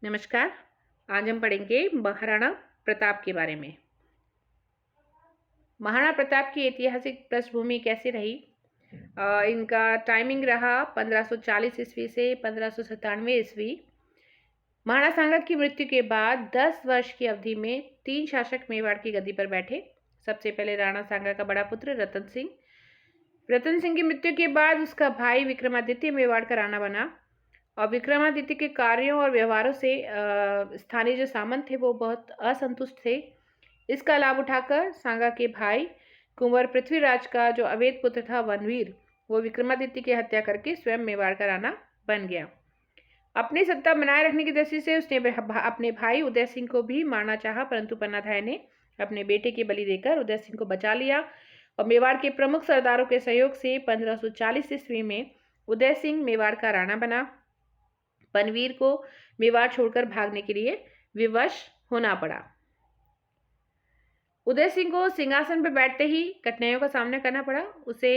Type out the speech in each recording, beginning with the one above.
नमस्कार। आज हम पढ़ेंगे महाराणा प्रताप के बारे में। महाराणा प्रताप की ऐतिहासिक पृष्ठभूमि कैसी रही? इनका टाइमिंग रहा 1540 ईस्वी से 1597 ईस्वी। महाराणा सांगा की मृत्यु के बाद 10 वर्ष की अवधि में 3 शासक मेवाड़ की गद्दी पर बैठे। सबसे पहले राणा सांगा का बड़ा पुत्र रतन सिंह। रतन सिंह की मृत्यु के बाद उसका भाई विक्रमादित्य मेवाड़ का राणा बना और विक्रमादित्य के कार्यों और व्यवहारों से स्थानीय जो सामंत थे वो बहुत असंतुष्ट थे। इसका लाभ उठाकर सांगा के भाई कुंवर पृथ्वीराज का जो अवैध पुत्र था वनवीर, वो विक्रमादित्य की हत्या करके स्वयं मेवाड़ का राणा बन गया। अपनी सत्ता बनाए रखने की दृष्टि से उसने अपने भाई उदय सिंह को भी मारना चाहा, परंतु पन्नाधाय ने अपने बेटे की बलि देकर उदय सिंह को बचा लिया और मेवाड़ के प्रमुख सरदारों के सहयोग से 1540 ईस्वी में उदय सिंह मेवाड़ का राणा बना। वनवीर को मेवाड़ छोड़कर भागने के लिए विवश होना पड़ा। उदय सिंह को सिंहासन पर बैठते ही कठिनाइयों का सामना करना पड़ा। उसे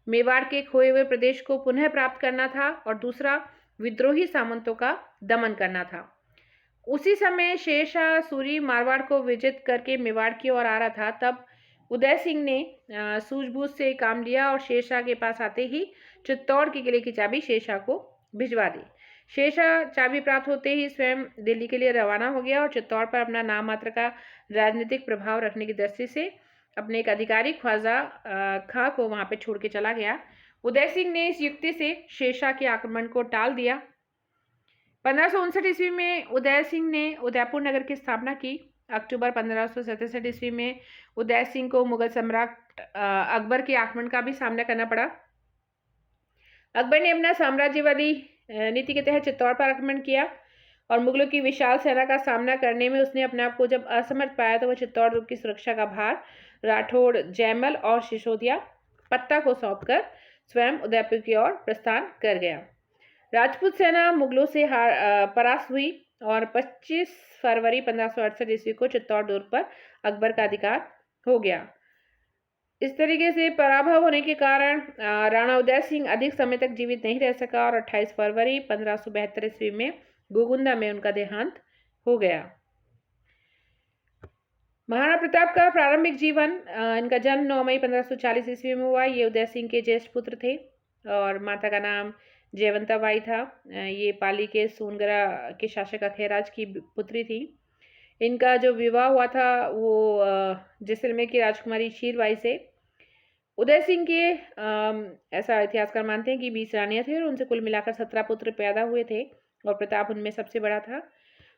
मेवाड़ के खोए हुए प्रदेश को पुनः प्राप्त करना था और दूसरा विद्रोही सामंतों का दमन करना था। उसी समय शेरशाह सूरी मारवाड़ को विजित करके मेवाड़ की ओर आ रहा था। तब उदय सिंह ने सूझबूझ से काम लिया और शेरशाह के पास आते ही चित्तौड़ के किले की चाबी शेरशाह को भिजवा दी। शेरशाह चाबी प्राप्त होते ही स्वयं दिल्ली के लिए रवाना हो गया और चित्तौड़ पर अपना नाम मात्र का राजनीतिक प्रभाव रखने की दृष्टि से अपने एक अधिकारी ख्वाजा खां को वहां पे छोड़ के चला गया। उदय सिंह ने इस युक्ति से शेरशाह के आक्रमण को टाल दिया। 1559 ईस्वी में उदय सिंह ने उदयपुर नगर की स्थापना की। अक्टूबर 1567 ईस्वी में उदय सिंह को मुगल सम्राट अकबर के आक्रमण का भी सामना करना पड़ा। अकबर ने अपना साम्राज्यवादी नीति के तहत चित्तौड़ पर आक्रमण किया और मुगलों की विशाल सेना का सामना करने में उसने अपने आप को जब असमर्थ पाया तो वह चित्तौड़ दुर्ग की सुरक्षा का भार राठौड़, जयमल और सिसोदिया पत्ता को सौंपकर स्वयं उदयपुर की ओर प्रस्थान कर गया। राजपूत सेना मुगलों से परास्त हुई और 25 फरवरी 1568 ईस्वी को चित्तौड़ दुर्ग पर अकबर का अधिकार हो गया। इस तरीके से पराभव होने के कारण राणा उदय सिंह अधिक समय तक जीवित नहीं रह सका और 28 फरवरी 1572 ईस्वी में गोगुंदा में उनका देहांत हो गया। महाराणा प्रताप का प्रारंभिक जीवन, इनका जन्म 9 मई 1540 ईस्वी में हुआ। ये उदय सिंह के ज्येष्ठ पुत्र थे और माता का नाम जयवंता बाई था। ये पाली के सोनगरा के शासक अखेराज की पुत्री थी। इनका जो विवाह हुआ था वो जैसलमेर की राजकुमारी शीरबाई से। उदय सिंह के ऐसा इतिहासकार मानते हैं कि 20 रानियां थी और उनसे कुल मिलाकर 17 पुत्र पैदा हुए थे और प्रताप उनमें सबसे बड़ा था।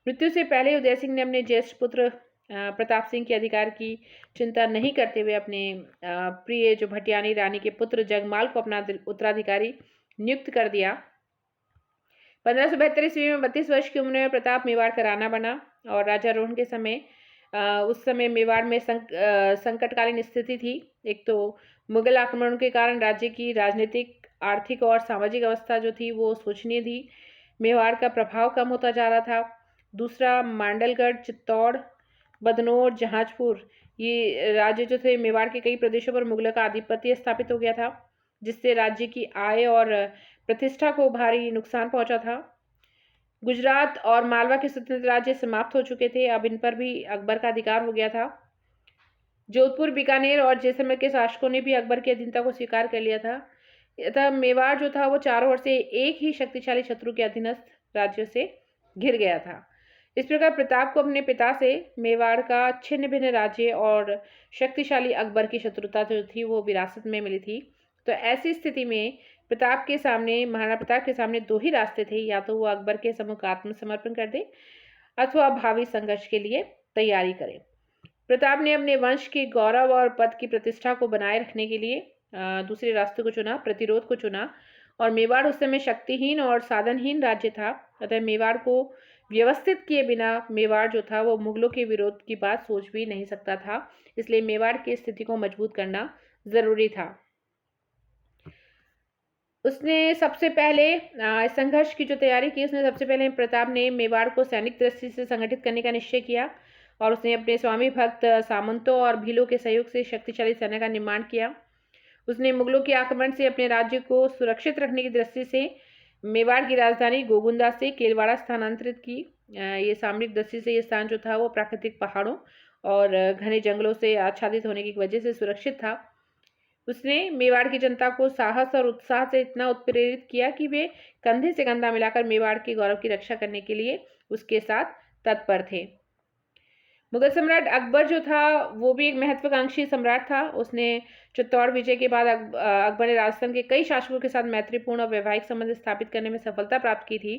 मृत्यु से पहले उदय सिंह ने अपने ज्येष्ठ पुत्र प्रताप सिंह के अधिकार की चिंता नहीं करते हुए अपने प्रिय जो भटियानी रानी के पुत्र जगमाल को अपना उत्तराधिकारी नियुक्त कर दिया। 1572 ईस्वी में 32 वर्ष की उम्र में प्रताप मेवाड़ का राणा बना और राजारोहण के समय उस समय मेवाड़ में संकटकालीन स्थिति थी। एक तो मुगल आक्रमण के कारण राज्य की राजनीतिक, आर्थिक और सामाजिक अवस्था जो थी वो शोचनीय थी। मेवाड़ का प्रभाव कम होता जा रहा था। दूसरा, मांडलगढ़, चित्तौड़, बदनौर, जहाजपुर, ये राज्य जो थे मेवाड़ के कई प्रदेशों पर मुगलों का आधिपत्य स्थापित हो गया था, जिससे राज्य की आय और प्रतिष्ठा को भारी नुकसान पहुंचा था। गुजरात और मालवा के स्वतंत्र राज्य समाप्त हो चुके थे। अब इन पर भी अकबर का अधिकार हो गया था। जोधपुर, बीकानेर और जैसलमेर के शासकों ने भी अकबर की अधीनता को स्वीकार कर लिया था। तथा मेवाड़ जो था वो चारों ओर से एक ही शक्तिशाली शत्रु के अधीनस्थ राज्यों से घिर गया था। इस प्रकार प्रताप को अपने पिता से मेवाड़ का छिन्न भिन्न राज्य और शक्तिशाली अकबर की शत्रुता जो थी वो विरासत में मिली थी। तो ऐसी स्थिति में महाराणा प्रताप के सामने दो ही रास्ते थे, या तो वो अकबर के सम्मुख आत्मसमर्पण कर दे अथवा भावी संघर्ष के लिए तैयारी करे। प्रताप ने अपने वंश के गौरव और पद की प्रतिष्ठा को बनाए रखने के लिए दूसरे रास्ते को चुना, प्रतिरोध को चुना। और मेवाड़ उस समय शक्तिहीन और साधनहीन राज्य था, अतः मेवाड़ को व्यवस्थित किए बिना मेवाड़ जो था वो मुगलों के विरोध की बात सोच भी नहीं सकता था। इसलिए मेवाड़ की स्थिति को मजबूत करना जरूरी था। उसने सबसे पहले संघर्ष की जो तैयारी की, उसने सबसे पहले प्रताप ने मेवाड़ को सैनिक दृष्टि से संगठित करने का निश्चय किया और उसने अपने स्वामी भक्त सामंतों और भीलों के सहयोग से शक्तिशाली सेना का निर्माण किया। उसने मुगलों के आक्रमण से अपने राज्य को सुरक्षित रखने की दृष्टि से मेवाड़ की राजधानी गोगुंदा से केलवाड़ा स्थानांतरित की। ये सामरिक दृष्टि से ये स्थान जो था वो प्राकृतिक पहाड़ों और घने जंगलों से आच्छादित होने की वजह से सुरक्षित था। उसने मेवाड़ की जनता को साहस और उत्साह से इतना उत्प्रेरित किया कि वे कंधे से कंधा मिलाकर मेवाड़ के गौरव की रक्षा करने के लिए उसके साथ तत्पर थे। मुगल सम्राट अकबर जो था वो भी एक महत्वाकांक्षी सम्राट था। उसने चित्तौड़ विजय के बाद अकबर ने राजस्थान के कई शासकों के साथ मैत्रीपूर्ण और वैवाहिक संबंध स्थापित करने में सफलता प्राप्त की थी।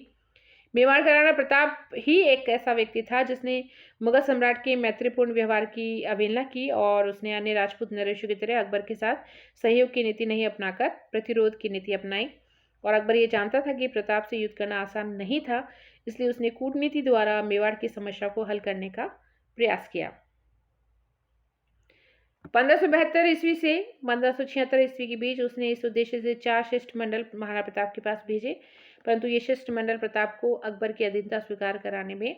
मेवाड़ का राणा प्रताप ही एक ऐसा व्यक्ति था जिसने मुगल सम्राट के मैत्रीपूर्ण व्यवहार की अवहेलना की और उसने अन्य राजपूत नरेशों की तरह अकबर के साथ सहयोग की नीति नहीं अपनाकर प्रतिरोध की नीति अपनाई। और अकबर ये जानता था कि प्रताप से युद्ध करना आसान नहीं था, इसलिए उसने कूटनीति द्वारा मेवाड़ की समस्या को हल करने का प्रयास किया। 1572 ईस्वी से 1576 ईस्वी के बीच उसने इस उद्देश्य से 4 शिष्टमंडल महाराणा प्रताप के पास भेजे, परंतु ये शिष्टमंडल प्रताप को अकबर की अधीनता स्वीकार कराने में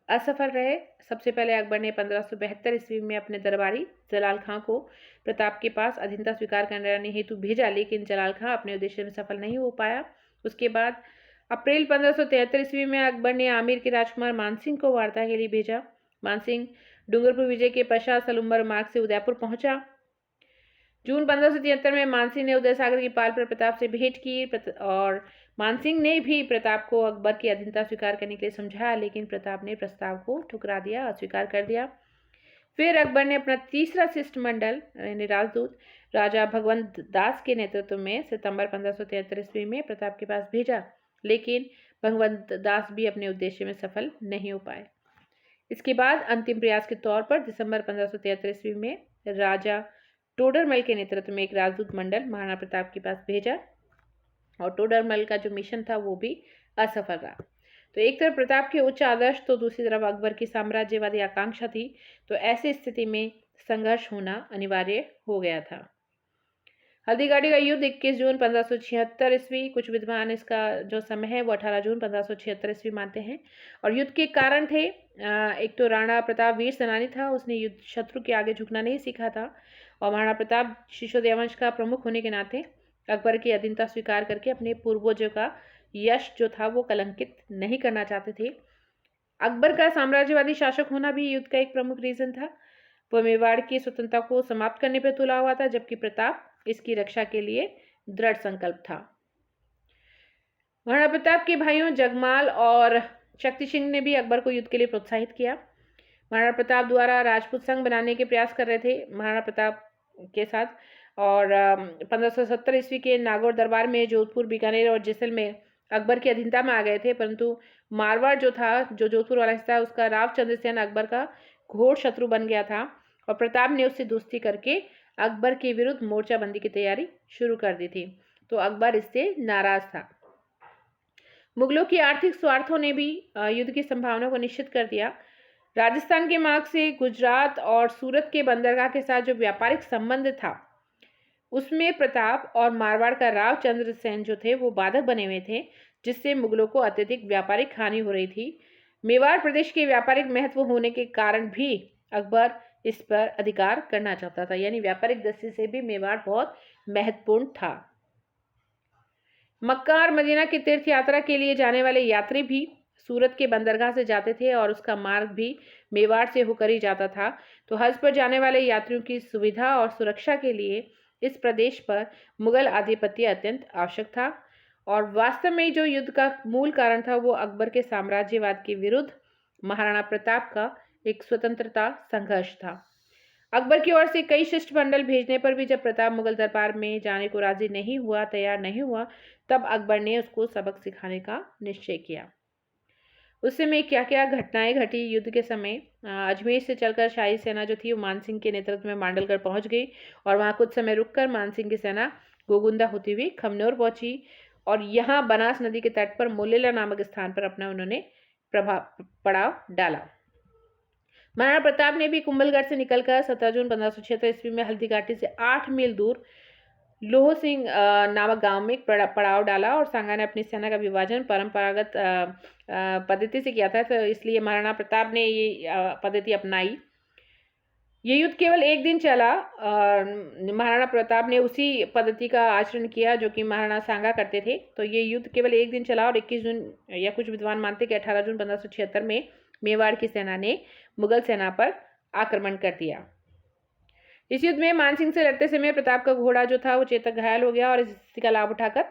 असफल रहे। सबसे पहले अकबर ने 1572 ईस्वी में अपने दरबारी जलाल खां को प्रताप के पास अधीनता स्वीकार करने हेतु भेजा, लेकिन जलाल खां अपने उद्देश्य में सफल नहीं हो पाया। उसके बाद अप्रैल 1573 ईस्वी में अकबर ने आमेर के राजकुमार मानसिंह को वार्ता के लिए भेजा। मानसिंह डूंगरपुर विजय के पश्चात सलुम्बर मार्ग से उदयपुर पहुंचा। जून 1573 में मानसिंह ने उदय सागर की पाल पर प्रताप से भेंट की और मानसिंह ने भी प्रताप को अकबर की अधीनता स्वीकार करने के लिए समझाया, लेकिन प्रताप ने प्रस्ताव को ठुकरा दिया, अस्वीकार कर दिया। फिर अकबर ने अपना तीसरा शिष्टमंडल यानी राजदूत राजा भगवंत दास के नेतृत्व में सितंबर 1573 ईस्वी में प्रताप के पास भेजा, लेकिन भगवंत दास भी अपने उद्देश्य में सफल नहीं हो पाए। इसके बाद अंतिम प्रयास के तौर पर दिसंबर 1573 ईस्वी में राजा टोडरमल के नेतृत्व में एक राजदूत मंडल महाराणा प्रताप के पास भेजा और टोडरमल का जो मिशन था वो भी असफल रहा। तो एक तरफ प्रताप के उच्च आदर्श तो दूसरी तरफ अकबर की साम्राज्यवादी आकांक्षा थी, तो ऐसी स्थिति में संघर्ष होना अनिवार्य हो गया था। हल्दीघाटी का युद्ध 21 जून 1576 ईस्वी, कुछ विद्वान इसका जो समय है वो 18 जून 1576 ईस्वी मानते हैं। और युद्ध के कारण थे, एक तो राणा प्रताप वीर सेनानी था, उसने युद्ध शत्रु के आगे झुकना नहीं सीखा था, और महाराणा प्रताप शिशोदिया वंश का प्रमुख होने के नाते अकबर की अधीनता स्वीकार करके अपने पूर्वजों का यश जो था वो कलंकित नहीं करना चाहते थे। अकबर का साम्राज्यवादी शासक होना भी युद्ध का एक प्रमुख रीजन था। वह मेवाड़ की स्वतंत्रता को समाप्त करने पर तुला हुआ था, जबकि प्रताप इसकी रक्षा के लिए दृढ़ संकल्प था। महाराणा प्रताप के भाइयों जगमाल और शक्ति सिंह ने भी अकबर को युद्ध के लिए प्रोत्साहित किया। महाराणा प्रताप द्वारा राजपूत संघ बनाने के प्रयास कर रहे थे महाराणा प्रताप के साथ, और 1570 ईस्वी के नागौर दरबार में जोधपुर, बीकानेर और जैसलमेर अकबर की अधीनता में आ गए थे, परंतु मारवाड़ जो था, जो जोधपुर वाला हिस्सा, उसका रावचंद्र सेन अकबर का घोर शत्रु बन गया था और प्रताप ने उससे दोस्ती करके अकबर के विरुद्ध मोर्चाबंदी की तैयारी शुरू कर दी थी। तो अकबर इससे नाराज था। मुगलों की आर्थिक स्वार्थों ने भी युद्ध की संभावना को निश्चित कर दिया। राजस्थान के मार्ग से गुजरात और सूरत के बंदरगाह के साथ जो व्यापारिक संबंध था, उसमें प्रताप और मारवाड़ का रावचंद्र सेन जो थे वो बाधक बने हुए थे, जिससे मुगलों को अत्यधिक व्यापारिक हानि हो रही थी। मेवाड़ प्रदेश के व्यापारिक महत्व होने के कारण भी अकबर इस पर अधिकार करना चाहता था, यानी व्यापारिक दृष्टि से भी मेवाड़ बहुत महत्वपूर्ण था। मक्का और मदीना की तीर्थ यात्रा के लिए जाने वाले यात्री भी सूरत के बंदरगाह से जाते थे और उसका मार्ग भी मेवाड़ से होकर ही जाता था। तो हज पर जाने वाले यात्रियों की सुविधा और सुरक्षा के लिए इस प्रदेश पर मुगल आधिपत्य अत्यंत आवश्यक था। और वास्तव में जो युद्ध का मूल कारण था वो अकबर के साम्राज्यवाद के विरुद्ध महाराणा प्रताप का एक स्वतंत्रता संघर्ष था। अकबर की ओर से कई शिष्टमंडल भेजने पर भी जब प्रताप मुगल दरबार में जाने को राजी नहीं हुआ, तैयार नहीं हुआ, तब अकबर ने उसको सबक सिखाने का निश्चय किया। उस समय क्या क्या घटनाएं घटी युद्ध के समय। अजमेर से चलकर शाही सेना जो थी वो मानसिंह के नेतृत्व में मांडलगढ़ पहुंच गई और वहां कुछ समय रुककर मानसिंह की सेना गोगुंदा होती हुई खमनोर पहुंची और यहाँ बनास नदी के तट पर मोलेला नामक स्थान पर अपना उन्होंने पड़ाव डाला। महाराणा प्रताप ने भी कुंभलगढ़ से निकलकर 17 जून 1576 ईस्वी में हल्दीघाटी से 8 मील दूर लोह सिंह नामक गांव में एक पड़ाव डाला और सांगा ने अपनी सेना का विभाजन परंपरागत पद्धति से किया था, तो इसलिए महाराणा प्रताप ने ये पद्धति अपनाई। ये युद्ध केवल एक दिन चला और महाराणा प्रताप ने उसी पद्धति का आचरण किया जो कि महाराणा सांगा करते थे। तो ये युद्ध केवल एक दिन चला और 21 जून या कुछ विद्वान मानते कि 18 जून 1576 में मेवाड़ की सेना ने मुगल सेना पर आक्रमण कर दिया। इस युद्ध में मानसिंह से लड़ते समय प्रताप का घोड़ा जो था वो चेतक घायल हो गया और इस स्थिति का लाभ उठाकर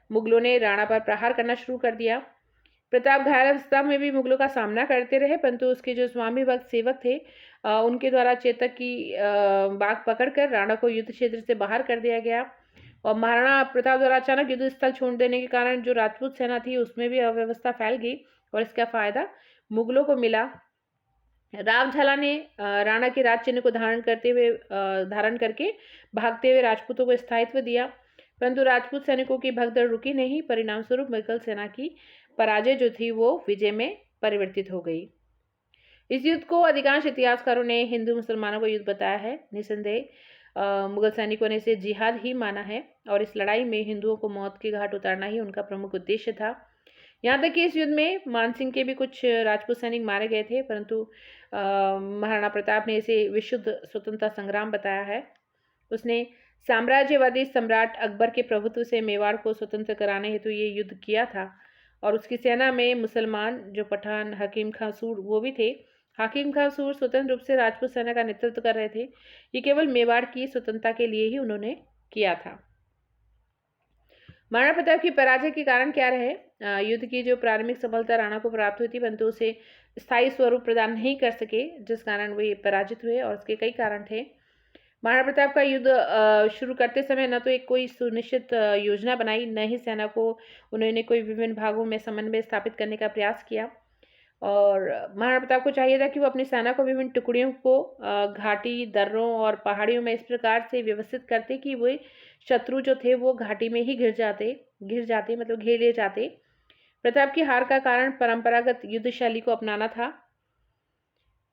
मुगलों ने राणा पर प्रहार करना शुरू कर दिया। प्रताप घायल अवस्था में भी मुगलों का सामना करते रहे, परंतु उसके जो स्वामी भक्त सेवक थे उनके द्वारा चेतक की बाग पकड़कर राणा को युद्ध क्षेत्र से बाहर कर दिया गया। और महाराणा प्रताप द्वारा अचानक युद्ध स्थल छोड़ देने के कारण जो राजपूत सेना थी उसमें भी अव्यवस्था फैल गई और इसका फायदा मुगलों को मिला। राव झाला ने राणा के राज चिन्ह को धारण करके भागते हुए राजपूतों को स्थायित्व दिया, परंतु राजपूत सैनिकों की भगदड़ रुकी नहीं। परिणाम स्वरूप मुगल सेना की पराजय जो थी वो विजय में परिवर्तित हो गई। इस युद्ध को अधिकांश इतिहासकारों ने हिंदू मुसलमानों का युद्ध बताया है। निसंदेह मुगल सैनिकों ने इसे जिहाद ही माना है और इस लड़ाई में हिंदुओं को मौत के घाट उतारना ही उनका प्रमुख उद्देश्य था। यहाँ तक कि इस युद्ध में मानसिंह के भी कुछ राजपूत सैनिक मारे गए थे, परंतु महाराणा प्रताप ने इसे विशुद्ध स्वतंत्रता संग्राम बताया है। उसने साम्राज्यवादी सम्राट अकबर के प्रभुत्व से मेवाड़ को स्वतंत्र कराने हेतु ये युद्ध किया था और उसकी सेना में मुसलमान जो पठान हकीम खां सूर वो भी थे। हकीम खां सूर स्वतंत्र रूप से राजपूत सेना का नेतृत्व कर रहे थे। ये केवल मेवाड़ की स्वतंत्रता के लिए ही उन्होंने किया था। महाराणा प्रताप की पराजय के कारण क्या रहे? युद्ध की जो प्रारंभिक सफलता राणा को प्राप्त हुई थी, परंतु उसे स्थायी स्वरूप प्रदान नहीं कर सके, जिस कारण वे पराजित हुए और उसके कई कारण थे। महाराणा प्रताप का युद्ध शुरू करते समय न तो एक कोई सुनिश्चित योजना बनाई, न ही सेना को उन्होंने कोई विभिन्न भागों में समन्वय स्थापित करने का प्रयास किया। और महाराणा प्रताप को चाहिए था कि वो अपनी सेना को विभिन्न टुकड़ियों को घाटी, दर्रों और पहाड़ियों में इस प्रकार से व्यवस्थित करते कि वे शत्रु जो थे वो घाटी में ही घिर जाते मतलब घेर ले जाते। प्रताप की हार का कारण परंपरागत युद्ध शैली को अपनाना था।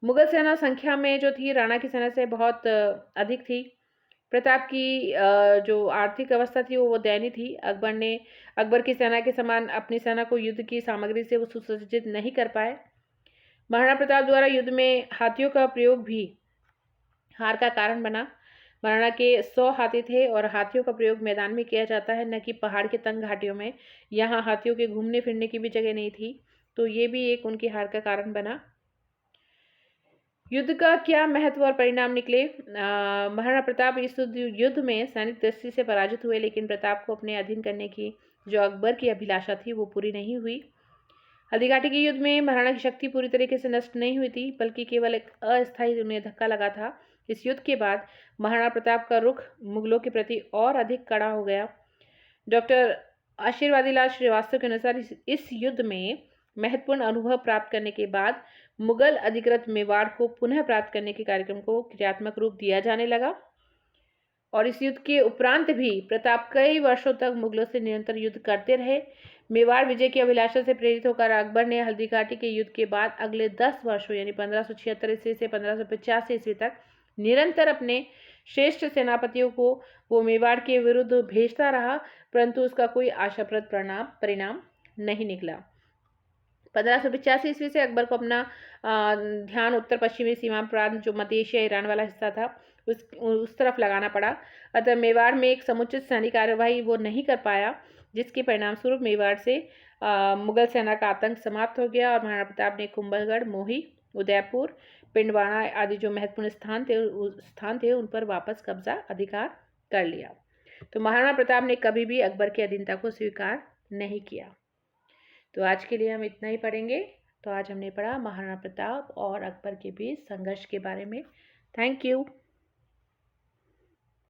मुगल सेना संख्या में जो थी राणा की सेना से बहुत अधिक थी। प्रताप की जो आर्थिक अवस्था थी वो दयनीय थी। अकबर की सेना के समान अपनी सेना को युद्ध की सामग्री से वो सुसज्जित नहीं कर पाए। महाराणा प्रताप द्वारा युद्ध में हाथियों का प्रयोग भी हार का कारण बना। महाराणा के 100 हाथी थे और हाथियों का प्रयोग मैदान में किया जाता है, न कि पहाड़ के तंग घाटियों में। यहाँ हाथियों के घूमने फिरने की भी जगह नहीं थी, तो ये भी एक उनकी हार का कारण बना। युद्ध का क्या महत्व और परिणाम निकले? महाराणा प्रताप इस युद्ध में सैनिक दृष्टि से पराजित हुए, लेकिन प्रताप को अपने अधीन करने की जो अकबर की अभिलाषा थी वो पूरी नहीं हुई। हल्दीघाटी के युद्ध में महाराणा की शक्ति पूरी तरीके से नष्ट नहीं हुई थी, बल्कि केवल एक अस्थायी उन्हें धक्का लगा था। इस युद्ध के बाद महाराणा प्रताप का रुख मुगलों के प्रति और अधिक कड़ा हो गया। डॉक्टर आशीर्वादीलाल श्रीवास्तव के अनुसार इस युद्ध में महत्वपूर्ण अनुभव प्राप्त करने के बाद मुगल अधिकृत मेवाड़ को पुनः प्राप्त करने के कार्यक्रम को क्रियात्मक रूप दिया जाने लगा और इस युद्ध के उपरांत भी प्रताप कई वर्षों तक मुगलों से निरंतर युद्ध करते रहे। मेवाड़ विजय की अभिलाषा से प्रेरित होकर अकबर ने हल्दीघाटी के युद्ध के बाद अगले 10 वर्षों यानी 1576 ईस्वी से 1585 ईस्वी तक निरंतर अपने श्रेष्ठ सेनापतियों को वो मेवाड़ के विरुद्ध भेजता रहा, परंतु उसका कोई आशाप्रद परिणाम नहीं निकला। 1585 ईस्वी से अकबर को अपना ध्यान उत्तर पश्चिमी सीमा प्रांत जो मध्य एशिया ईरान वाला हिस्सा था उस तरफ लगाना पड़ा। अतः मेवाड़ में एक समुचित सैनिक कार्यवाही वो नहीं कर पाया, जिसके परिणाम स्वरूप मेवाड़ से मुगल सेना का आतंक समाप्त हो गया और महाराणा प्रताप ने कुंभलगढ़, मोही, उदयपुर, पिंडवाड़ा आदि जो महत्वपूर्ण स्थान थे उन पर वापस कब्जा अधिकार कर लिया। तो महाराणा प्रताप ने कभी भी अकबर की अधीनता को स्वीकार नहीं किया। तो आज के लिए हम इतना ही पढ़ेंगे। तो आज हमने पढ़ा महाराणा प्रताप और अकबर के बीच संघर्ष के बारे में। Thank you.